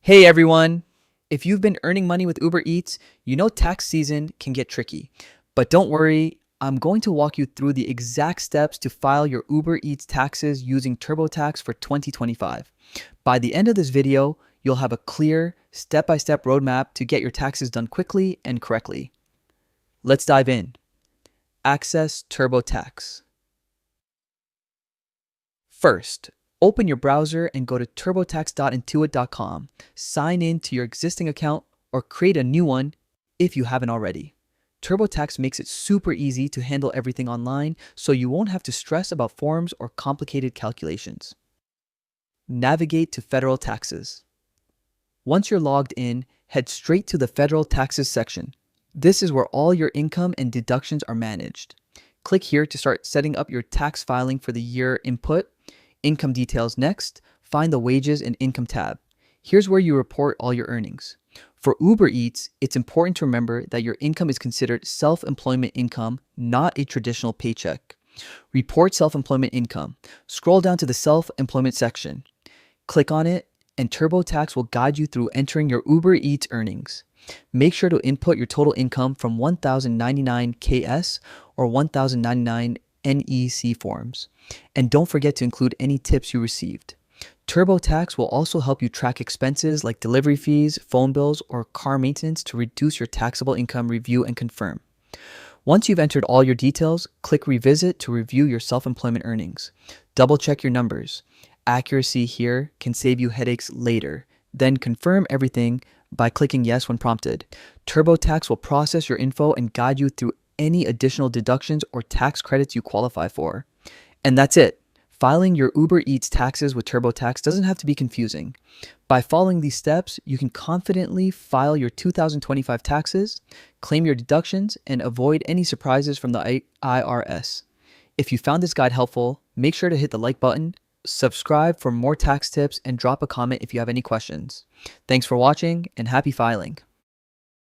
Hey everyone! If you've been earning money with Uber Eats, you know tax season can get tricky. But don't worry, I'm going to walk you through the exact steps to file your Uber Eats taxes using TurboTax for 2025. By the end of this video, you'll have a clear, step-by-step roadmap to get your taxes done quickly and correctly. Let's dive in. Access TurboTax. First, open your browser and go to turbotax.intuit.com. Sign in to your existing account or create a new one if you haven't already. TurboTax makes it super easy to handle everything online, so you won't have to stress about forms or complicated calculations. Navigate to Federal Taxes. Once you're logged in, head straight to the Federal Taxes section. This is where all your income and deductions are managed. Click here to start setting up your tax filing for the year input. Income details next. Find the Wages and Income tab. Here's where you report all your earnings. For Uber Eats, it's important to remember that your income is considered self-employment income, not a traditional paycheck. Report self-employment income. Scroll down to the self-employment section. Click on it, and TurboTax will guide you through entering your Uber Eats earnings. Make sure to input your total income from 1099 KS or 1099 NEC forms. And don't forget to include any tips you received. TurboTax will also help you track expenses like delivery fees, phone bills, or car maintenance to reduce your taxable income. Review and confirm. Once you've entered all your details, click Revisit to review your self-employment earnings. Double check your numbers. Accuracy here can save you headaches later. Then confirm everything by clicking Yes when prompted. TurboTax will process your info and guide you through any additional deductions or tax credits you qualify for. And that's it. Filing your Uber Eats taxes with TurboTax doesn't have to be confusing. By following these steps, you can confidently file your 2025 taxes, claim your deductions, and avoid any surprises from the IRS. If you found this guide helpful, make sure to hit the like button, subscribe for more tax tips, and drop a comment if you have any questions. Thanks for watching, and happy filing.